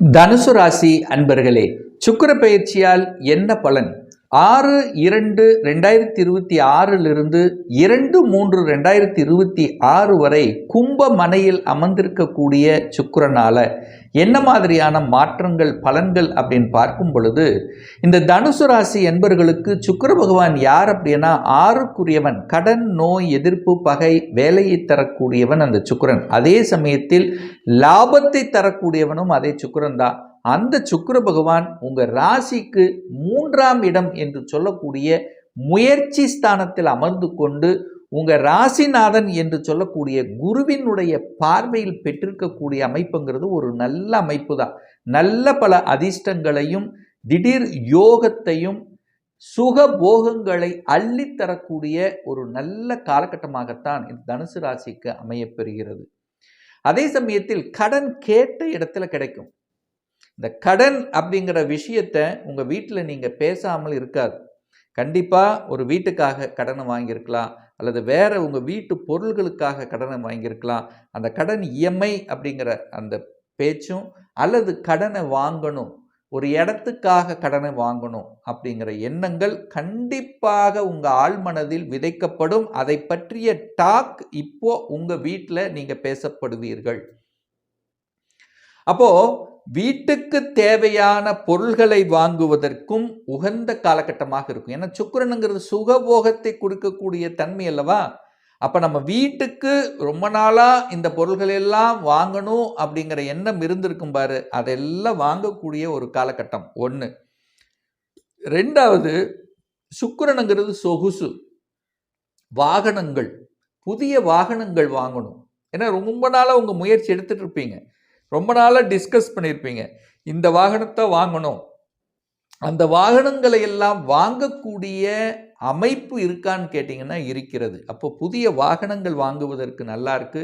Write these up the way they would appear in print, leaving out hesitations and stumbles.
தனுசு ராசி அன்பர்களே, சுக்கிர பெயர்ச்சியால் என்ன பலன்? 6/2/2026 2/3/2026 வரை கும்ப மனையில் அமர்ந்திருக்கக்கூடிய சுக்கிரனால என்ன மாதிரியான மாற்றங்கள் பலன்கள் அப்படின்னு பார்க்கும் பொழுது, இந்த தனுசு ராசி என்பர்களுக்கு சுக்கிர பகவான் யார் அப்படின்னா 6க்குரியவன். கடன், நோய், எதிர்ப்பு, பகை, வேலையை தரக்கூடியவன் அந்த சுக்கிரன். அதே சமயத்தில் லாபத்தை தரக்கூடியவனும் அதே சுக்கிரன் தான். அந்த சுக்கிர பகவான் உங்க ராசிக்கு 3ஆம் இடம் என்று சொல்லக்கூடிய முயற்சி ஸ்தானத்தில் அமர்ந்து கொண்டு உங்க ராசிநாதன் என்று சொல்லக்கூடிய குருவினுடைய பார்வையில் பெற்றிருக்கக்கூடிய அமைப்புங்கிறது ஒரு நல்ல அமைப்பு தான். நல்ல பல அதிர்ஷ்டங்களையும் திடீர் யோகத்தையும் சுக போகங்களை அள்ளித்தரக்கூடிய ஒரு நல்ல காலகட்டமாகத்தான் இந்த தனுசு ராசிக்கு அமையப்பெறுகிறது. அதே சமயத்தில் கடன் கேட்ட இடத்துல கிடைக்கும். இந்த கடன் அப்படிங்கிற விஷயத்தை உங்கள் வீட்டில் நீங்கள் பேசாமல் இருக்காது. கண்டிப்பாக ஒரு வீட்டுக்காக கடனை வாங்கியிருக்கலாம், அல்லது வேறு உங்கள் வீட்டு பொருள்களுக்காக கடனை வாங்கியிருக்கலாம். அந்த கடன் இஎம்ஐ அப்படிங்கிற அந்த பேச்சும், அல்லது கடனை வாங்கணும், ஒரு இடத்துக்காக கடனை வாங்கணும் அப்படிங்கிற எண்ணங்கள் கண்டிப்பாக உங்கள் ஆழ்மனதில் விதைக்கப்படும். அதை பற்றிய டாக் இப்போ உங்கள் வீட்டில் நீங்கள் பேசப்படுவீர்கள். அப்போது வீட்டுக்கு தேவையான பொருள்களை வாங்குவதற்கும் உகந்த காலகட்டமாக இருக்கும். ஏன்னா சுக்கிரனுங்கிறது சுகபோகத்தை கொடுக்கக்கூடிய தன்மை அல்லவா. அப்போ நம்ம வீட்டுக்கு ரொம்ப நாளாக இந்த பொருள்கள் எல்லாம் வாங்கணும் அப்படிங்கிற எண்ணம் இருந்திருக்கும் பாரு, அதெல்லாம் வாங்கக்கூடிய ஒரு காலகட்டம் ஒன்று. ரெண்டாவது, சுக்கிரனுங்கிறது சொகுசு வாகனங்கள், புதிய வாகனங்கள் வாங்கணும். ஏன்னா ரொம்ப நாளாக உங்கள் முயற்சி எடுத்துகிட்டு இருப்பீங்க, ரொம்ப நாளாக டிஸ்கஸ் பண்ணியிருப்பீங்க, இந்த வாகனத்தை வாங்கணும். அந்த வாகனங்களை எல்லாம் வாங்கக்கூடிய அமைப்பு இருக்கான்னு கேட்டிங்கன்னா இருக்கிறது. அப்போ புதிய வாகனங்கள் வாங்குவதற்கு நல்லா இருக்கு.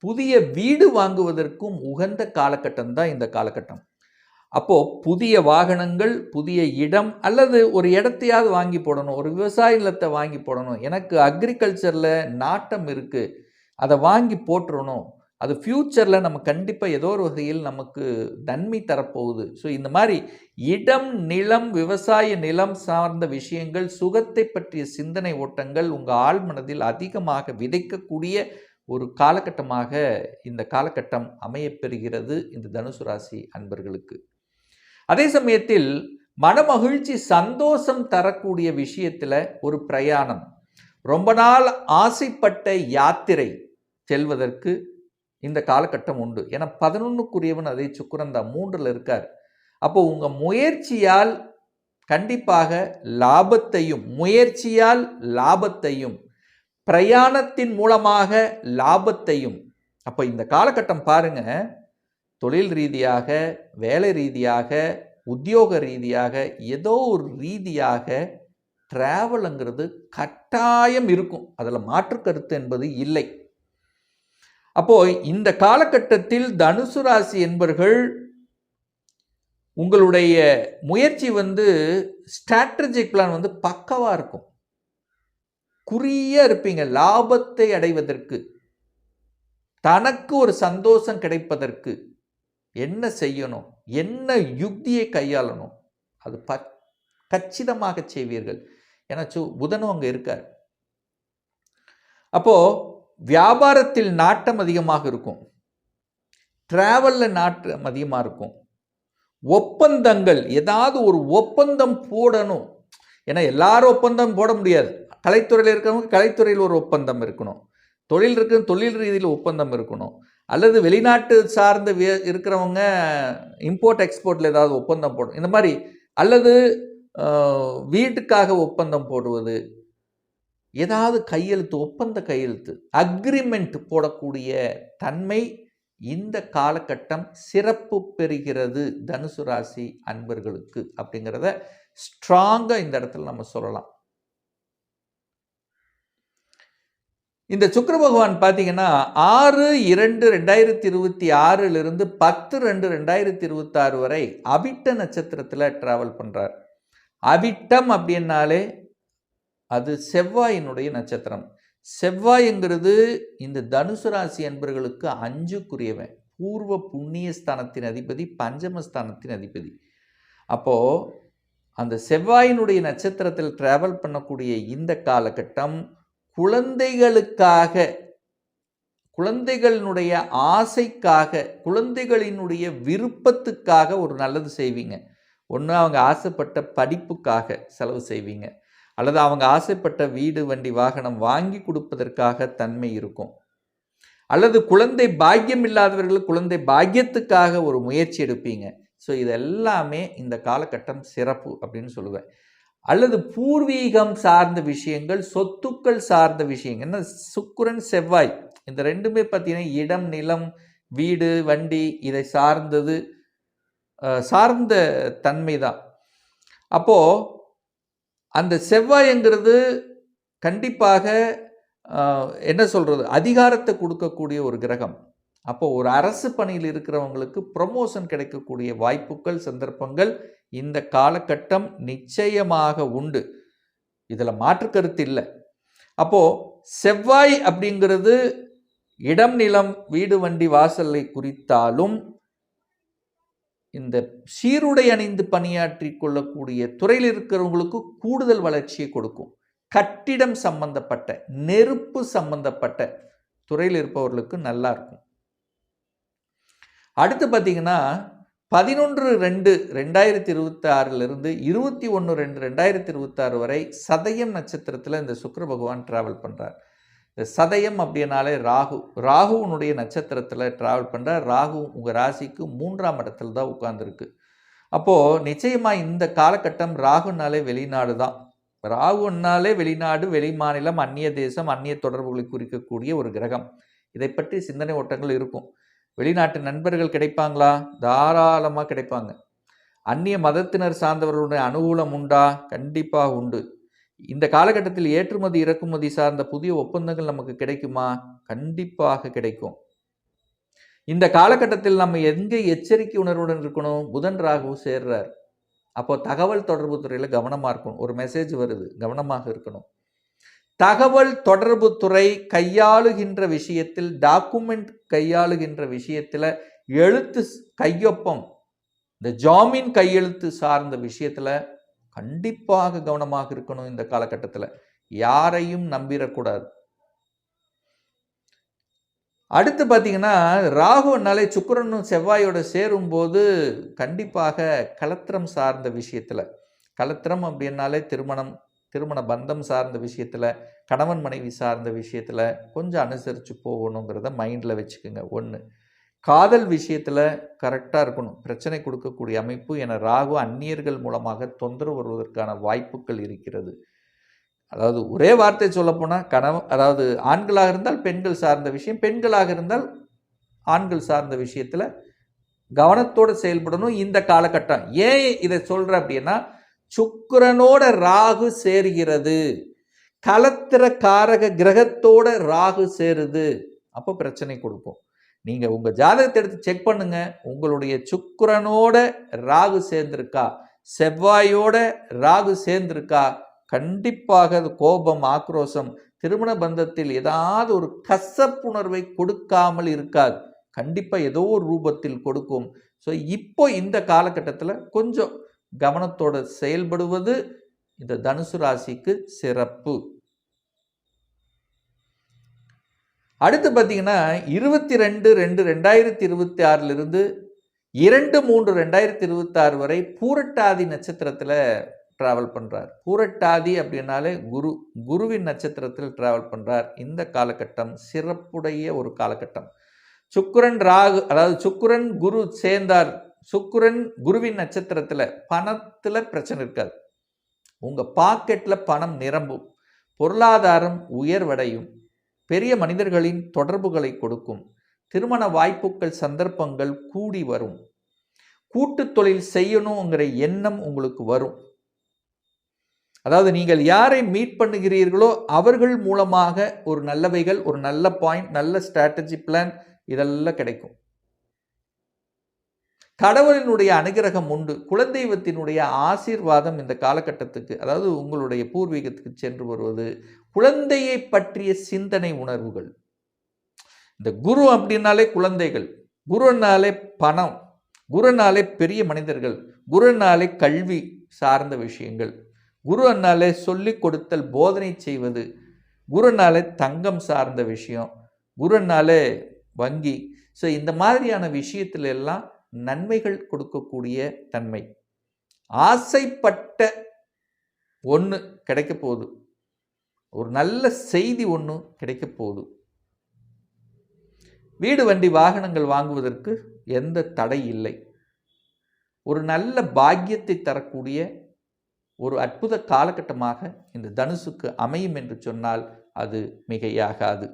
புதிய வீடு வாங்குவதற்கும் உகந்த காலகட்டம் தான் இந்த காலகட்டம். அப்போது புதிய வாகனங்கள், புதிய இடம், அல்லது ஒரு இடத்தையாவது வாங்கி போடணும், ஒரு விவசாய நிலத்தை வாங்கி போடணும், எனக்கு அக்ரிகல்ச்சரில் நாட்டம் இருக்குது, அதை வாங்கி போட்டுறணும், அது ஃப்யூச்சரில் நம்ம கண்டிப்பாக ஏதோ ஒரு வகையில் நமக்கு நன்மை தரப்போகுது. ஸோ இந்த மாதிரி இடம், நிலம், விவசாய நிலம் சார்ந்த விஷயங்கள், சுகத்தை பற்றிய சிந்தனை ஓட்டங்கள் உங்கள் ஆழ்மனதில் அதிகமாக விதைக்கக்கூடிய ஒரு காலகட்டமாக இந்த காலகட்டம் அமையப்பெறுகிறது இந்த தனுசு ராசி அன்பர்களுக்கு. அதே சமயத்தில் மனமகிழ்ச்சி, சந்தோஷம் தரக்கூடிய விஷயத்தில் ஒரு பிரயாணம், ரொம்ப நாள் ஆசைப்பட்ட யாத்திரை செல்வதற்கு இந்த காலகட்டம் உண்டு. ஏன்னா 11க்குரியவன் அதே சுக்கிரன் தான், 3ல் இருக்கார். அப்போ உங்கள் முயற்சியால் கண்டிப்பாக லாபத்தையும், முயற்சியால் லாபத்தையும், பிரயாணத்தின் மூலமாக லாபத்தையும். அப்போ இந்த காலகட்டம் பாருங்க, தொழில் ரீதியாக, வேலை ரீதியாக, உத்தியோக ரீதியாக, ஏதோ ஒரு ரீதியாக டிராவலுங்கிறது கட்டாயம் இருக்கும். அதில் மாற்று கருத்து என்பது இல்லை. அப்போ இந்த காலகட்டத்தில் தனுசு ராசி என்பர்கள் உங்களுடைய முயற்சி ஸ்ட்ராட்டஜிக் பிளான் பக்கவா இருக்கும். குறியா இருப்பீங்க. லாபத்தை அடைவதற்கு, தனக்கு ஒரு சந்தோஷம் கிடைப்பதற்கு என்ன செய்யணும், என்ன யுக்தியை கையாளணும், அது கச்சிதமாக செய்வீர்கள். ஏன்னா புதனும் அங்கே இருக்கார். அப்போ வியாபாரத்தில் நாட்டம் அதிகமாக இருக்கும், டிராவலில் நாட்டம் அதிகமாக இருக்கும். ஒப்பந்தங்கள், ஏதாவது ஒரு ஒப்பந்தம் போடணும். ஏன்னா எல்லாரும் ஒப்பந்தம் போட முடியாது. கலைத்துறையில் இருக்கிறவங்க கலைத்துறையில் ஒரு ஒப்பந்தம் இருக்கணும், தொழில் இருக்கிற தொழில் ரீதியில் ஒப்பந்தம் இருக்கணும், அல்லது வெளிநாட்டு சார்ந்து இருக்கிறவங்க இம்போர்ட் எக்ஸ்போர்ட்டில் ஏதாவது ஒப்பந்தம் போடணும், இந்த மாதிரி. அல்லது வீட்டுக்காக ஒப்பந்தம் போடுவது, ஏதாவது கையெழுத்து, ஒப்பந்த கையெழுத்து, அக்ரிமெண்ட் போடக்கூடிய தன்மை இந்த காலகட்டம் சிறப்பு பெறுகிறது தனுசு ராசி அன்பர்களுக்கு அப்படிங்கிறத ஸ்ட்ராங்காக இந்த இடத்துல நம்ம சொல்லலாம். இந்த சுக்கிர பகவான் பார்த்தீங்கன்னா 6/2/2026 10/2/2026 வரை அவிட்ட நட்சத்திரத்தில் டிராவல் பண்ணுறார். அவிட்டம் அப்படின்னாலே அது செவ்வாயினுடைய நட்சத்திரம். செவ்வாய்ங்கிறது இந்த தனுசு ராசி அன்பர்களுக்கு 5க்குரியவன். பூர்வ புண்ணிய ஸ்தானத்தின் அதிபதி, பஞ்சமஸ்தானத்தின் அதிபதி. அப்போது அந்த செவ்வாயினுடைய நட்சத்திரத்தில் டிராவல் பண்ணக்கூடிய இந்த காலகட்டம் குழந்தைகளுக்காக, குழந்தைகளினுடைய ஆசைக்காக, குழந்தைகளினுடைய விருப்பத்துக்காக ஒரு நல்லது செய்வீங்க. ஒன்று அவங்க ஆசைப்பட்ட படிப்புக்காக செலவு செய்வீங்க, அல்லது அவங்க ஆசைப்பட்ட வீடு வண்டி வாகனம் வாங்கி கொடுப்பதற்காக தன்மை இருக்கும், அல்லது குழந்தை பாக்கியம் இல்லாதவர்களுக்கு குழந்தை பாக்கியத்துக்காக ஒரு முயற்சி எடுப்பீங்க. ஸோ இதெல்லாமே இந்த காலகட்டம் சிறப்பு அப்படின்னு சொல்லுவேன். அல்லது பூர்வீகம் சார்ந்த விஷயங்கள், சொத்துக்கள் சார்ந்த விஷயங்கள், என்ன சுக்கிரன் செவ்வாய் இந்த ரெண்டுமே பார்த்தீங்கன்னா இடம், நிலம், வீடு, வண்டி இதை சார்ந்தது, சார்ந்த தன்மை தான். அப்போது அந்த செவ்வாய்ங்கிறது கண்டிப்பாக என்ன சொல்கிறது, அதிகாரத்தை கொடுக்கக்கூடிய ஒரு கிரகம். அப்போது ஒரு அரசு பணியில் இருக்கிறவங்களுக்கு ப்ரமோஷன் கிடைக்கக்கூடிய வாய்ப்புகள், சந்தர்ப்பங்கள் இந்த காலகட்டம் நிச்சயமாக உண்டு. இதில் மாற்று கருத்து இல்லை. அப்போது செவ்வாய் அப்படிங்கிறது இடம், நிலம், வீடு, வண்டி, வாசலை குறித்தாலும் இந்த சீருடை அணிந்து பணியாற்றி கொள்ளக்கூடிய துறையில் இருக்கிறவங்களுக்கு கூடுதல் வளர்ச்சியை கொடுக்கும். கட்டிடம் சம்பந்தப்பட்ட, நெருப்பு சம்பந்தப்பட்ட துறையில் இருப்பவர்களுக்கு நல்லா இருக்கும். அடுத்து பார்த்தீங்கன்னா 11/2/2026 21/2/2026 வரை சதயம் நட்சத்திரத்தில் இந்த சுக்கிர பகவான் டிராவல் பண்ணுறார். இந்த சதயம் அப்படின்னாலே ராகுனுடைய நட்சத்திரத்தில் டிராவல் பண்ணுறார். ராகு உங்கள் ராசிக்கு 3ஆம் இடத்துல தான் உட்கார்ந்துருக்கு. அப்போது நிச்சயமாக இந்த காலகட்டம் ராகுனாலே வெளிநாடு தான். ராகுனாலே வெளிநாடு, வெளி மாநிலம், அந்நிய தேசம், அந்நிய தொடர்புகளை குறிக்கக்கூடிய ஒரு கிரகம். இதை பற்றி சிந்தனை ஓட்டங்கள் இருக்கும். வெளிநாட்டு நண்பர்கள் கிடைப்பாங்களா? தாராளமாக கிடைப்பாங்க. அந்நிய மதத்தினர் சார்ந்தவர்களுடைய அனுகூலம் உண்டா? கண்டிப்பாக உண்டு. இந்த காலகட்டத்தில் ஏற்றுமதி இறக்குமதி சார்ந்த புதிய ஒப்பந்தங்கள் நமக்கு கிடைக்குமா? கண்டிப்பாக கிடைக்கும். இந்த காலகட்டத்தில் நம்ம எங்கே எச்சரிக்கை உணர்வுடன் இருக்கணும்? புதன் ராகு சேர்றார். அப்போ தகவல் தொடர்பு துறையில் கவனமாக இருக்கணும். ஒரு மெசேஜ் வருது, கவனமாக இருக்கணும். தகவல் தொடர்பு துறை கையாளுகின்ற விஷயத்தில், டாக்குமெண்ட் கையாளுகின்ற விஷயத்தில், எழுத்து கையொப்பம், இந்த ஜாமீன் கையெழுத்து சார்ந்த விஷயத்தில் கண்டிப்பாக கவனமாக இருக்கணும். இந்த காலகட்டத்தில் யாரையும் நம்பிடக்கூடாது. அடுத்து பார்த்தீங்கன்னா ராகுனாலே சுக்கிரனும் செவ்வாயோட சேரும்போது கண்டிப்பாக கலத்திரம் சார்ந்த விஷயத்தில், கலத்திரம் அப்படின்னாலே திருமண பந்தம் சார்ந்த விஷயத்தில், கணவன் மனைவி சார்ந்த விஷயத்தில் கொஞ்சம் அனுசரித்து போகணுங்கிறத மைண்டில் வச்சுக்கோங்க. ஒன்று, காதல் விஷயத்தில் கரெக்டாக இருக்கணும். பிரச்சனை கொடுக்கக்கூடிய அமைப்பு என ராகு அந்நியர்கள் மூலமாக தொந்தரவு வருவதற்கான வாய்ப்புகள் இருக்கிறது. அதாவது ஒரே வார்த்தை சொல்லப்போனால் அதாவது ஆண்களாக இருந்தால் பெண்கள் சார்ந்த விஷயம், பெண்களாக இருந்தால் ஆண்கள் சார்ந்த விஷயத்தில் கவனத்தோடு செயல்படணும் இந்த காலகட்டம். ஏன் இதை சொல்கிறேன் அப்படின்னா, சுக்கிரனோட ராகு சேருகிறது, கலத்திர காரக கிரகத்தோட ராகு சேருது, அப்போ பிரச்சனை கொடுக்கும். நீங்கள் உங்கள் ஜாதகத்தை எடுத்து செக் பண்ணுங்க. உங்களுடைய சுக்கிரனோட ராகு சேர்ந்திருக்கா, செவ்வாயோட ராகு சேர்ந்திருக்கா, கண்டிப்பாக அது கோபம், ஆக்ரோஷம், திருமண பந்தத்தில் ஏதாவது ஒரு கசப்புணர்வை கொடுக்காமல் இருக்காது. கண்டிப்பாக ஏதோ ஒரு ரூபத்தில் கொடுக்கும். ஸோ இப்போ இந்த காலகட்டத்தில் கொஞ்சம் கவனத்தோடு செயல்படுவது இந்த தனுசு ராசிக்கு சிறப்பு. அடுத்து பார்த்தீங்கன்னா 22/2/2026 2/3/2026 வரை பூரட்டாதி நட்சத்திரத்தில் டிராவல் பண்ணுறார். பூரட்டாதி அப்படின்னாலே குருவின் நட்சத்திரத்தில் டிராவல் பண்ணுறார். இந்த காலகட்டம் சிறப்புடைய ஒரு காலகட்டம். சுக்கிரன் ராகு, அதாவது சுக்கிரன் குரு சேர்ந்தார். சுக்கிரன் குருவின் நட்சத்திரத்தில் பணத்தில் பிரச்சனை இருக்காது. உங்கள் பாக்கெட்டில் பணம் நிரம்பும், பொருளாதாரம் உயர்வடையும், பெரிய மனிதர்களின் தொடர்புகளை கொடுக்கும், திருமண வாய்ப்புகள், சந்தர்ப்பங்கள் கூடி வரும், கூட்டு தொழில் செய்யணுங்கிற எண்ணம் உங்களுக்கு வரும். அதாவது நீங்கள் யாரை மீட் பண்ணுகிறீர்களோ அவர்கள் மூலமாக ஒரு நல்லவைகள், ஒரு நல்ல பாயிண்ட், நல்ல ஸ்ட்ராட்டஜி பிளான் இதெல்லாம் கிடைக்கும். கடவுளினுடைய அனுகிரகம் உண்டு. குலதெய்வத்தினுடைய ஆசீர்வாதம் இந்த காலகட்டத்துக்கு, அதாவது உங்களுடைய பூர்வீகத்துக்கு சென்று வருவது, குழந்தையை பற்றிய சிந்தனை உணர்வுகள். இந்த குரு அப்படின்னாலே குழந்தைகள். குருனாலே பணம், குருனாலே பெரிய மனிதர்கள், குருனாலே கல்வி சார்ந்த விஷயங்கள், குருனாலே சொல்லிக் கொடுத்தல், போதனை செய்வது, குருனாலே தங்கம் சார்ந்த விஷயம், குருனாலே வங்கி. ஸோ இந்த மாதிரியான விஷயத்துல எல்லாம் நன்மைகள் கொடுக்கக்கூடிய தன்மை. ஆசைப்பட்ட ஒன்று கிடைக்க போகுது, ஒரு நல்ல செய்தி ஒன்று கிடைக்க போகுது. வீடு வண்டி வாகனங்கள் வாங்குவதற்கு எந்த தடை இல்லை. ஒரு நல்ல பாக்கியத்தை தரக்கூடிய ஒரு அற்புத காலகட்டமாக இந்த தனுசுக்கு அமையும் என்று சொன்னால் அது மிகையாகாது.